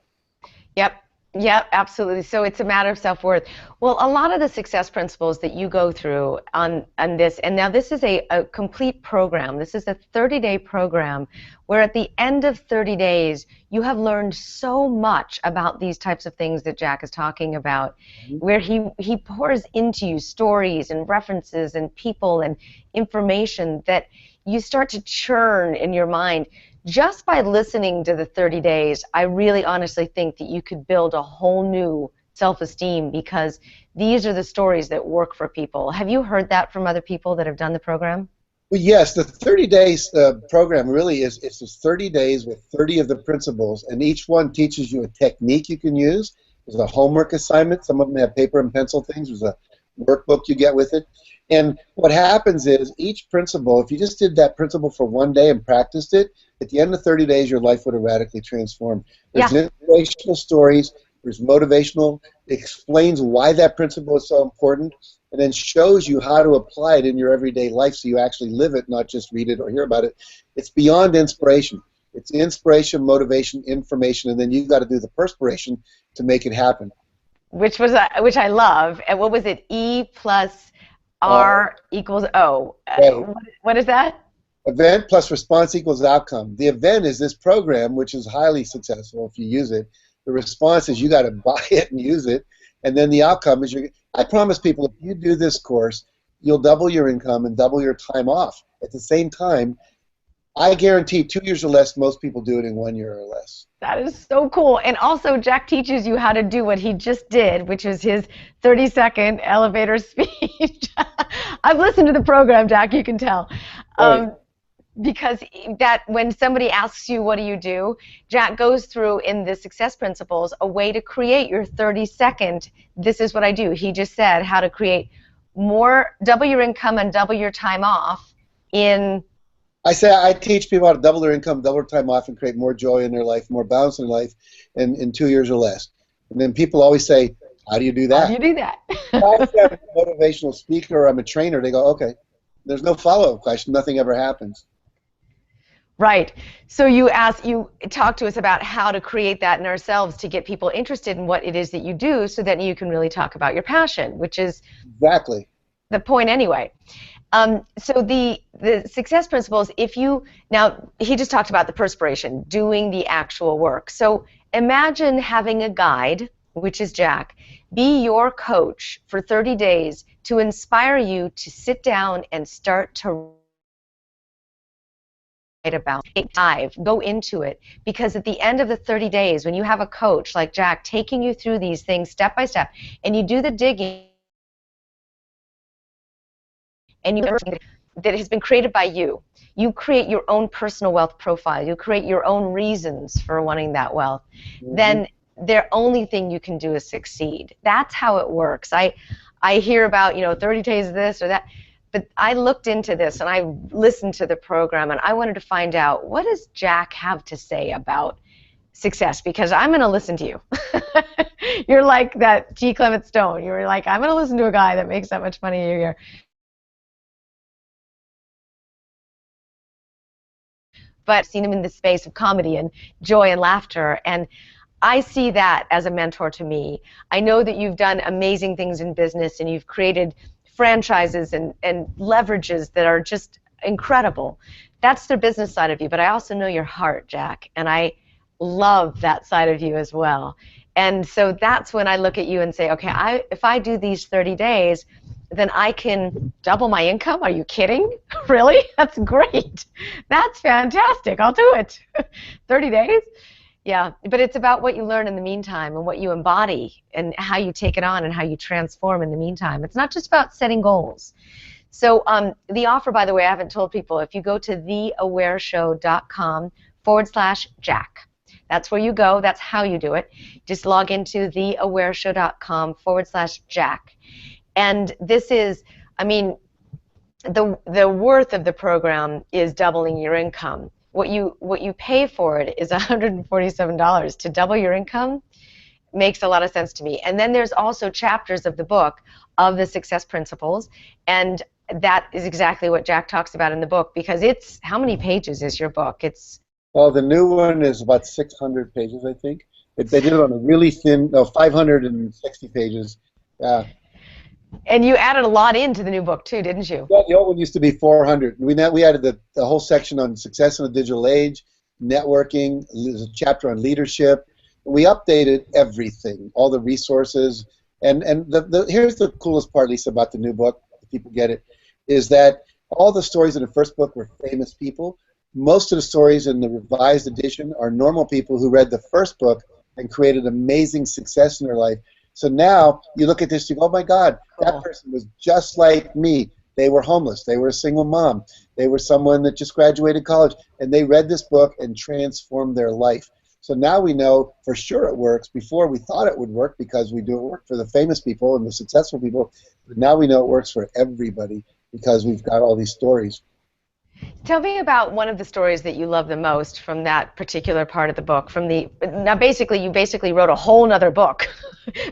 Yep. Yep, absolutely. So it's a matter of self-worth. Well, a lot of the success principles that you go through on this, and now this is a complete program. This is a 30-day program where at the end of 30 days, you have learned so much about these types of things that Jack is talking about, where he pours into you stories and references and people and information that you start to churn in your mind. Just by listening to the 30 days, I really honestly think that you could build a whole new self-esteem because these are the stories that work for people. Have you heard that from other people that have done the program? Well, yes, the 30 days program really is, it's just 30 days with 30 of the principles, and each one teaches you a technique you can use. There's a homework assignment. Some of them have paper and pencil things. There's a workbook you get with it. And what happens is each principle, if you just did that principle for one day and practiced it, at the end of 30 days, your life would have radically transformed. There's inspirational stories. There's motivational. It explains why that principle is so important, and then shows you how to apply it in your everyday life so you actually live it, not just read it or hear about it. It's beyond inspiration. It's inspiration, motivation, information, and then you've got to do the perspiration to make it happen. Which I love. And what was it? E plus R equals O. Right. What is that? Event plus response equals outcome. The event is this program, which is highly successful if you use it. The response is you got to buy it and use it, and then the outcome is I promise people, if you do this course, you'll double your income and double your time off. At the same time, I guarantee 2 years or less, most people do it in 1 year or less. That is so cool. And also, Jack teaches you how to do what he just did, which is his 30-second elevator speech. I've listened to the program, Jack, you can tell. Right. Because that when somebody asks you what do you do, Jack goes through in the success principles a way to create your 30-second, this is what I do. He just said how to create double your income and double your time off in... I teach people how to double their income, double their time off, and create more joy in their life, more balance in their life in 2 years or less. And then people always say, how do you do that? How do you do that? If I'm a motivational speaker or I'm a trainer, they go, okay. There's no follow-up question. Nothing ever happens. Right. So you talk to us about how to create that in ourselves to get people interested in what it is that you do so that you can really talk about your passion, which is exactly the point anyway. So the success principles, now he just talked about the perspiration, doing the actual work. So imagine having a guide, which is Jack, be your coach for 30 days to inspire you to sit down and start to about go into it, because at the end of the 30 days when you have a coach like Jack taking you through these things step by step and you do the digging and that has been created by you create your own personal wealth profile, you create your own reasons for wanting that wealth, then the only thing you can do is succeed. That's how it works. I hear about 30 days of this or that. But I looked into this and I listened to the program and I wanted to find out, what does Jack have to say about success? Because I'm going to listen to you. You're like that G. Clement Stone. You were like, I'm going to listen to a guy that makes that much money a year. But I've seen him in the space of comedy and joy and laughter, and I see that as a mentor to me. I know that you've done amazing things in business and you've created franchises and leverages that are just incredible. That's the business side of you, but I also know your heart, Jack, and I love that side of you as well. And so that's when I look at you and say, okay, if I do these 30 days, then I can double my income. Are you kidding? Really? That's great. That's fantastic. I'll do it. 30 days? Yeah, but it's about what you learn in the meantime and what you embody and how you take it on and how you transform in the meantime. It's not just about setting goals. So the offer, by the way, I haven't told people, if you go to theawareshow.com/Jack, that's where you go. That's how you do it. Just log into theawareshow.com/Jack. And this is, the worth of the program is doubling your income. What you pay for it is $147. To double your income makes a lot of sense to me. And then there's also chapters of the book of the success principles, and that is exactly what Jack talks about in the book, because it's, how many pages is your book? Well, the new one is about 600 pages, I think. They did it on a really thin, 560 pages. Yeah. And you added a lot into the new book too, didn't you? Yeah, the old one used to be 400. We added the whole section on success in the digital age, networking. There's a chapter on leadership. We updated everything, all the resources. And here's the coolest part, Lisa, about the new book, if people get it, is that all the stories in the first book were famous people. Most of the stories in the revised edition are normal people who read the first book and created amazing success in their life. So now you look at this, you go, oh my God, that person was just like me. They were homeless. They were a single mom. They were someone that just graduated college, and they read this book and transformed their life. So now we know for sure it works. Before we thought it would work because we do it work for the famous people and the successful people, but now we know it works for everybody because we've got all these stories. Tell me about one of the stories that you love the most from that particular part of the book. Now basically you wrote a whole nother book,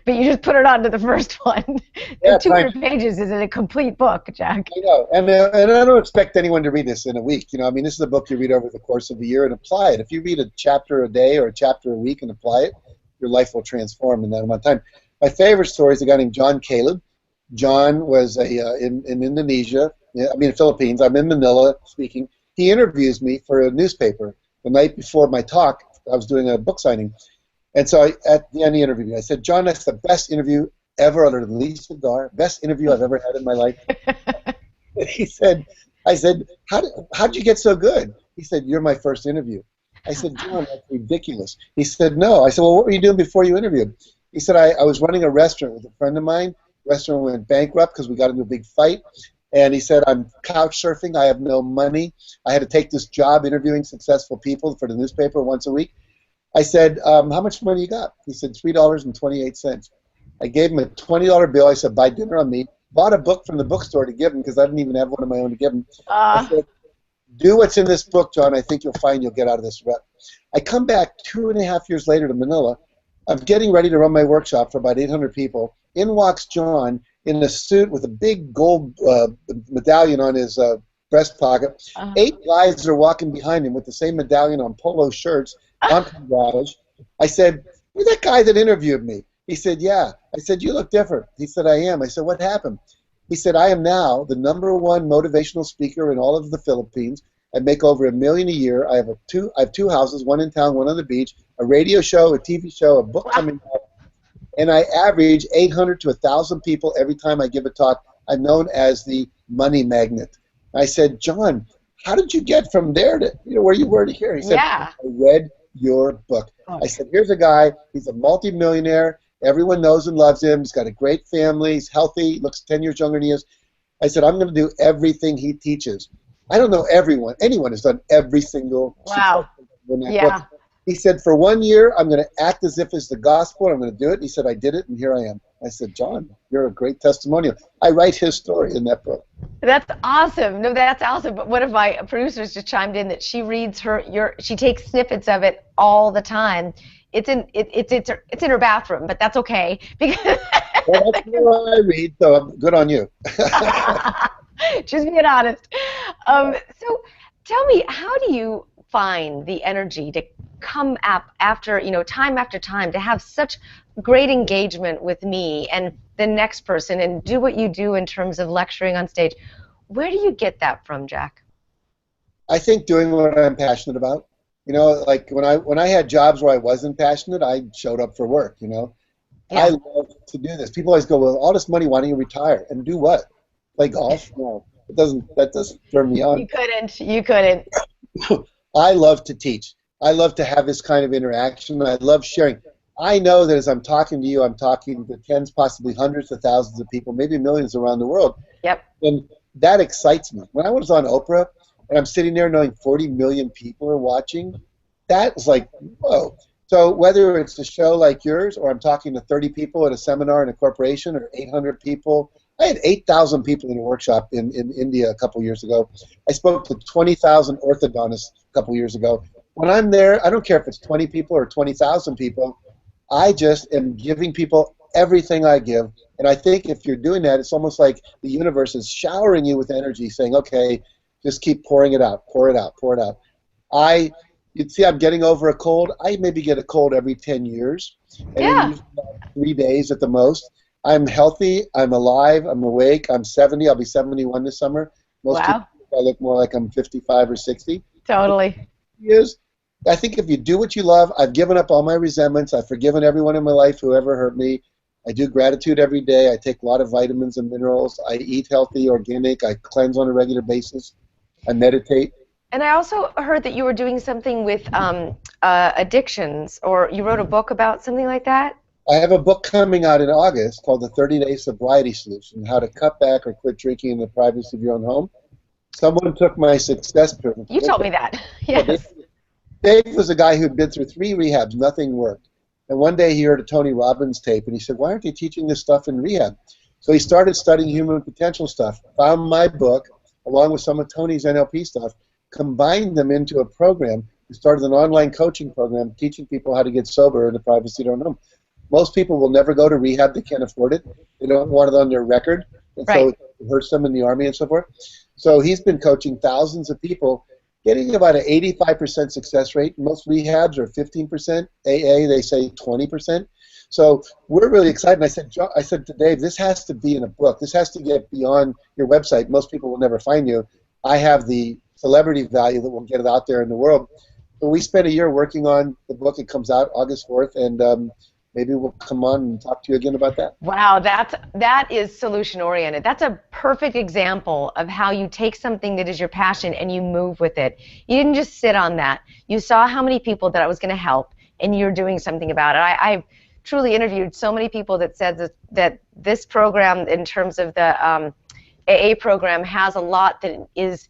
but you just put it onto the first one. Yeah, 200 pages isn't a complete book, Jack. I know, and I don't expect anyone to read this in a week. I mean, this is a book you read over the course of a year and apply it. If you read a chapter a day or a chapter a week and apply it, your life will transform in that amount of time. My favorite story is a guy named John Caleb. John was in Indonesia, Philippines. I'm in Manila speaking. He interviews me for a newspaper the night before my talk. I was doing a book signing. And so at the end he interviewed me. I said, John, that's the best interview ever other than Lisa Garr. Best interview I've ever had in my life. I said, how'd you get so good? He said, you're my first interview. I said, John, that's ridiculous. He said, no. I said, well, what were you doing before you interviewed? He said, I was running a restaurant with a friend of mine. The restaurant went bankrupt because we got into a big fight. And he said, I'm couch surfing. I have no money. I had to take this job interviewing successful people for the newspaper once a week. I said, how much money you got? He said, $3.28. I gave him a $20 bill. I said, buy dinner on me. Bought a book from the bookstore to give him because I didn't even have one of my own to give him. I said, do what's in this book, John. I think you'll find you'll get out of this rut. I come back 2.5 years later to Manila. I'm getting ready to run my workshop for about 800 people. In walks John in a suit with a big gold medallion on his breast pocket. 8 guys are walking behind him with the same medallion on polo shirts, entourage. I said, you're that guy that interviewed me. He said, yeah. I said, you look different. He said, I am. I said, what happened? He said, I am now the #1 motivational speaker in all of the Philippines. I make over $1 million a year. I have two houses, one in town, one on the beach, a radio show, a TV show, a book coming out. And I average 800 to 1,000 people every time I give a talk. I'm known as the money magnet. I said, John, how did you get from there to where you were to here? He said, I read your book. I said, here's a guy. He's a multimillionaire. Everyone knows and loves him. He's got a great family. He's healthy. Looks 10 years younger than he is. I said, I'm going to do everything he teaches. I don't know everyone. Anyone has done every single book. He said, for 1 year, I'm going to act as if it's the gospel. I'm going to do it. He said, I did it, and here I am. I said, John, you're a great testimonial. I write his story in that book. That's awesome. No, that's awesome. But one of my producers just chimed in that she reads she takes snippets of it all the time. It's in her bathroom, but that's okay because well, that's what I read. So good on you. Just being honest. So tell me, how do you find the energy to come up after, time after time, to have such great engagement with me and the next person and do what you do in terms of lecturing on stage? Where do you get that from, Jack? I think doing what I'm passionate about. Like when I had jobs where I wasn't passionate, I showed up for work, Yeah. I love to do this. People always go, well, all this money, why don't you retire? And do what? Play golf? No, that doesn't turn me on. You couldn't. I love to teach. I love to have this kind of interaction. I love sharing. I know that as I'm talking to you, I'm talking to tens, possibly hundreds of thousands of people, maybe millions around the world. Yep. And that excites me. When I was on Oprah and I'm sitting there knowing 40 million people are watching, that is like, whoa. So whether it's a show like yours or I'm talking to 30 people at a seminar in a corporation or 800 people, I had 8,000 people in a workshop in India a couple years ago. I spoke to 20,000 orthodontists a couple years ago. When I'm there, I don't care if it's 20 people or 20,000 people. I just am giving people everything I give. And I think if you're doing that, it's almost like the universe is showering you with energy, saying, okay, just keep pouring it out, pour it out, pour it out. You'd see I'm getting over a cold. I maybe get a cold every 10 years. And usually 3 days at the most. I'm healthy. I'm alive. I'm awake. I'm 70. I'll be 71 this summer. Most people, I look more like I'm 55 or 60. Totally. I think if you do what you love, I've given up all my resentments. I've forgiven everyone in my life who ever hurt me. I do gratitude every day. I take a lot of vitamins and minerals. I eat healthy, organic. I cleanse on a regular basis. I meditate. And I also heard that you were doing something with addictions, or you wrote a book about something like that? I have a book coming out in August called The 30-Day Sobriety Solution, How to Cut Back or Quit Drinking in the Privacy of Your Own Home. Someone took my success pyramid. You told me that. Well, Yes. Dave was a guy who'd been through 3 rehabs, nothing worked. And one day he heard a Tony Robbins tape, and he said, why aren't they teaching this stuff in rehab? So he started studying human potential stuff, found my book, along with some of Tony's NLP stuff, combined them into a program. He started an online coaching program teaching people how to get sober in the privacy of their own home. Most people will never go to rehab. They can't afford it. They don't want it on their record. And so it hurts them in the Army and so forth. So he's been coaching thousands of people, getting about an 85% success rate. Most rehabs are 15%. AA, they say 20%. So we're really excited. And I said to Dave, this has to be in a book. This has to get beyond your website. Most people will never find you. I have the celebrity value that will get it out there in the world. So we spent a year working on the book. It comes out August 4th, and maybe we'll come on and talk to you again about that. Wow, that is solution-oriented. That's a perfect example of how you take something that is your passion and you move with it. You didn't just sit on that. You saw how many people that I was going to help, and you're doing something about it. I've truly interviewed so many people that said that this program, in terms of the AA program, has a lot that is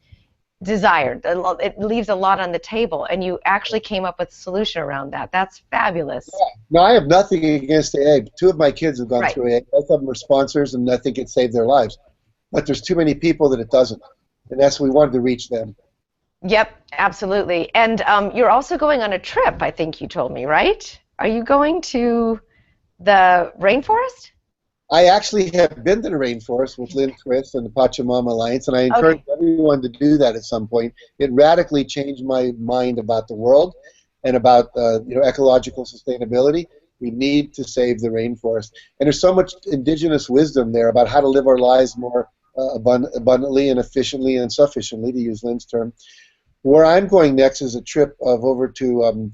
desired. It leaves a lot on the table, and you actually came up with a solution around that. That's fabulous. Yeah. No, I have nothing against AA. 2 of my kids have gone through AA. Both of them are sponsors, and I think it saved their lives. But there's too many people that it doesn't, and that's we wanted to reach them. Yep, absolutely. And you're also going on a trip, I think you told me, right? Are you going to the rainforest? I actually have been to the rainforest with Lynn Twist and the Pachamama Alliance, and I encourage everyone to do that at some point. It radically changed my mind about the world and about ecological sustainability. We need to save the rainforest. And there's so much indigenous wisdom there about how to live our lives more abundantly and efficiently and sufficiently, to use Lynn's term. Where I'm going next is a trip over to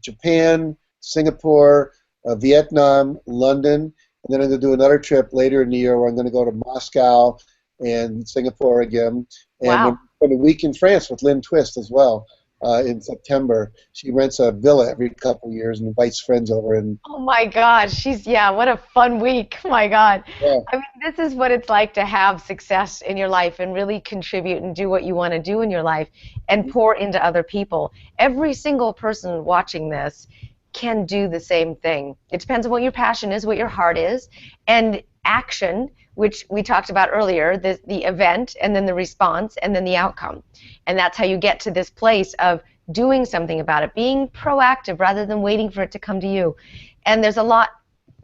Japan, Singapore, Vietnam, London, and then I'm going to do another trip later in the year where I'm going to go to Moscow and Singapore again. And wow. I'm a week in France with Lynn Twist as well in September. She rents a villa every couple of years and invites friends over. And oh my gosh, what a fun week. Oh my God. Yeah. I mean, this is what it's like to have success in your life and really contribute and do what you want to do in your life and pour into other people. Every single person watching this can do the same thing. It depends on what your passion is, what your heart is, and action, which we talked about earlier, the event, and then the response, and then the outcome. And that's how you get to this place of doing something about it, being proactive rather than waiting for it to come to you. And there's a lot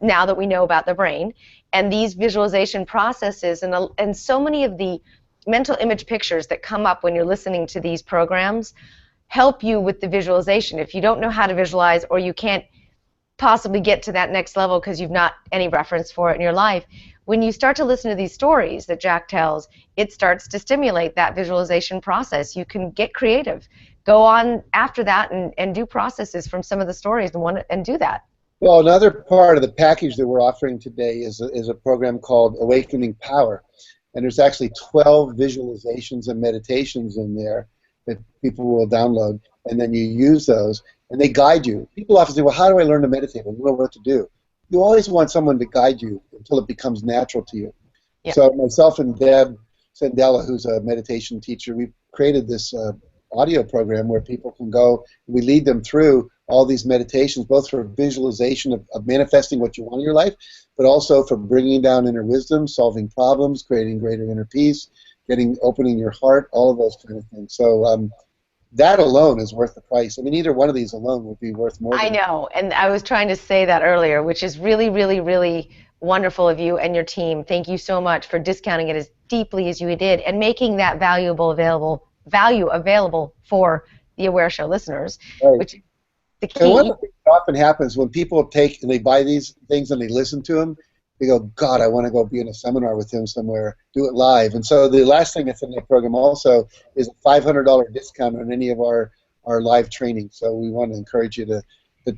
now that we know about the brain and these visualization processes, and so many of the mental image pictures that come up when you're listening to these programs help you with the visualization. If you don't know how to visualize, or you can't possibly get to that next level because you've not any reference for it in your life, when you start to listen to these stories that Jack tells, it starts to stimulate that visualization process. You can get creative. Go on after that and do processes from some of the stories and do that. Well, another part of the package that we're offering today is a program called Awakening Power. And there's actually 12 visualizations and meditations in there that people will download, and then you use those, and they guide you. People often say, well, how do I learn to meditate? I don't know what to do. You always want someone to guide you until it becomes natural to you. Yeah. So myself and Deb Sandella, who's a meditation teacher, we created this audio program where people can go, we lead them through all these meditations, both for visualization of manifesting what you want in your life, but also for bringing down inner wisdom, solving problems, creating greater inner peace, opening your heart, all of those kind of things. So that alone is worth the price. I mean, either one of these alone would be worth more. I know, and I was trying to say that earlier, which is really, really, really wonderful of you and your team. Thank you so much for discounting it as deeply as you did and making that value available for the Aware Show listeners, right. Which is the key. And one of the things that often happens when people take and they buy these things and they listen to them, they go, God, I want to go be in a seminar with him somewhere, do it live. And so the last thing that's in that program also is a $500 discount on any of our live training. So we want to encourage you to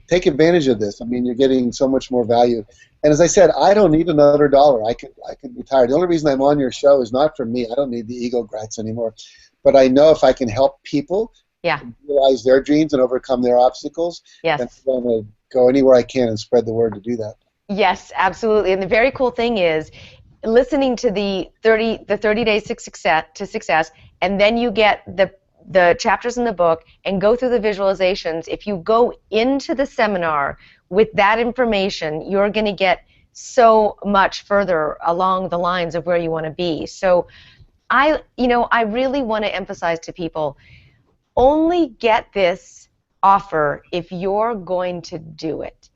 take advantage of this. I mean, you're getting so much more value. And as I said, I don't need another dollar. I could retire. The only reason I'm on your show is not for me. I don't need the ego grats anymore. But I know if I can help people realize their dreams and overcome their obstacles, yes. then I'm going to go anywhere I can and spread the word to do that. Yes, absolutely. And the very cool thing is listening to the 30 days to success, and then you get the chapters in the book and go through the visualizations. If you go into the seminar with that information, you're going to get so much further along the lines of where you want to be. So I really want to emphasize to people, only get this offer if you're going to do it.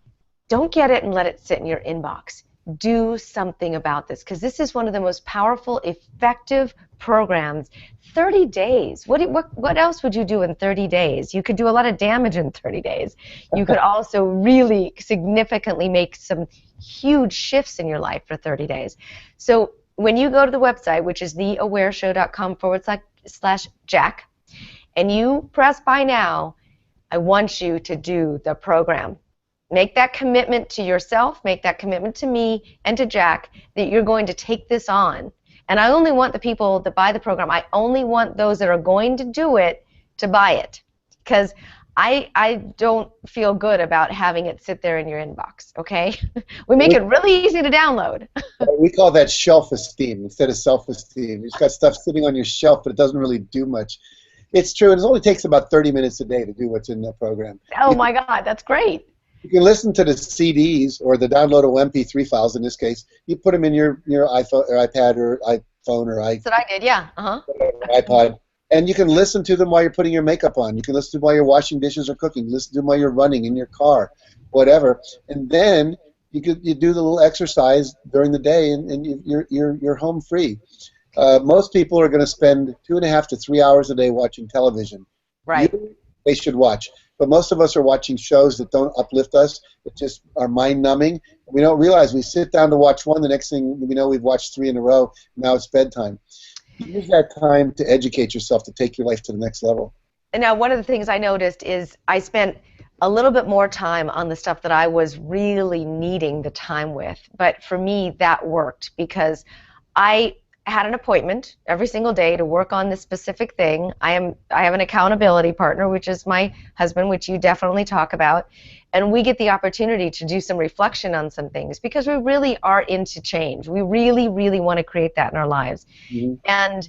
Don't get it and let it sit in your inbox. Do something about this, because this is one of the most powerful, effective programs. 30 days. What else would you do in 30 days? You could do a lot of damage in 30 days. You could also really significantly make some huge shifts in your life for 30 days. So when you go to the website, which is theawareshow.com/Jack, and you press buy now, I want you to do the program. Make that commitment to yourself, make that commitment to me and to Jack that you're going to take this on. And I only want the people that buy the program, I only want those that are going to do it to buy it. Because I don't feel good about having it sit there in your inbox, okay? We make it really easy to download. We call that shelf esteem instead of self-esteem. You've got stuff sitting on your shelf, but it doesn't really do much. It's true, and it only takes about 30 minutes a day to do what's in the program. Oh my God, that's great. You can listen to the CDs or the downloadable MP3 files. In this case, you put them in your iPhone or iPad or iPhone or That's what I did, yeah. iPod, and you can listen to them while you're putting your makeup on. You can listen to them while you're washing dishes or cooking. Listen to them while you're running in your car, whatever. And then you do the little exercise during the day, and you're home free. Most people are going to spend 2.5 to 3 hours a day watching television. Right. They should watch. But most of us are watching shows that don't uplift us, that just are mind-numbing. We don't realize we sit down to watch one, the next thing we know we've watched 3 in a row, now it's bedtime. Use that time to educate yourself, to take your life to the next level. And now one of the things I noticed is I spent a little bit more time on the stuff that I was really needing the time with. But for me, that worked because I had an appointment every single day to work on this specific thing. I have an accountability partner, which is my husband, which you definitely talk about, and we get the opportunity to do some reflection on some things because we really are into change. We really, really want to create that in our lives. Mm-hmm. And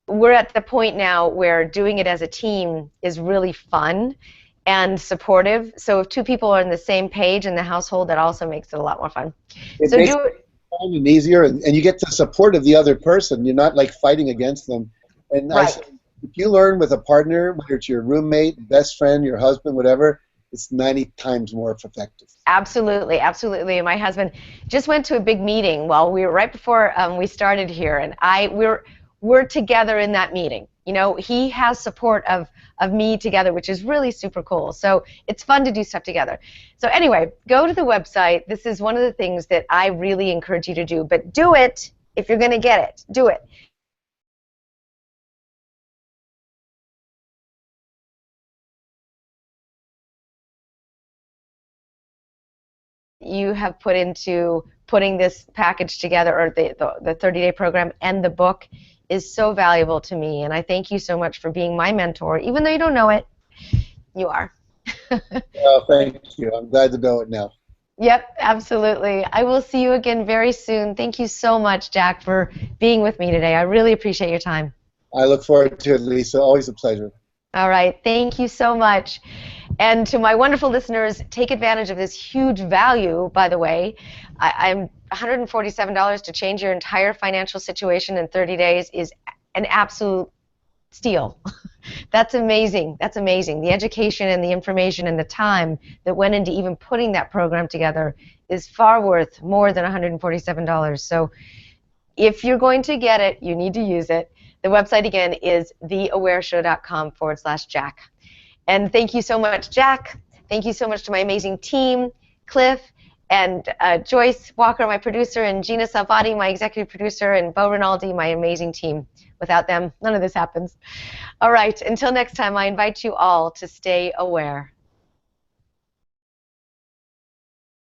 we're at the point now where doing it as a team is really fun and supportive. So if 2 people are on the same page in the household, that also makes it a lot more fun. So do it. And easier, and you get the support of the other person. You're not like fighting against them. And right. If you learn with a partner, whether it's your roommate, best friend, your husband, whatever, it's 90 times more effective. Absolutely, absolutely. And my husband just went to a big meeting while we were right before we started here, and we're together in that meeting. You know, he has support of me together, which is really super cool. So it's fun to do stuff together. So anyway, go to the website. This is one of the things that I really encourage you to do. But do it if you're going to get it. Do it. You have put into putting this package together, or the 30-day program and the book, is so valuable to me, and I thank you so much for being my mentor. Even though you don't know it, you are. Well, thank you. I'm glad to know it now. Yep, absolutely. I will see you again very soon. Thank you so much, Jack, for being with me today. I really appreciate your time. I look forward to it, Lisa. Always a pleasure. All right. Thank you so much. And to my wonderful listeners, take advantage of this huge value, by the way. I'm $147 to change your entire financial situation in 30 days is an absolute steal. That's amazing. That's amazing. The education and the information and the time that went into even putting that program together is far worth more than $147. So if you're going to get it, you need to use it. The website again is theawareshow.com/Jack. And thank you so much, Jack. Thank you so much to my amazing team, Cliff and Joyce Walker, my producer, and Gina Salvati, my executive producer, and Bo Rinaldi, my amazing team. Without them, none of this happens. All right, until next time, I invite you all to stay aware.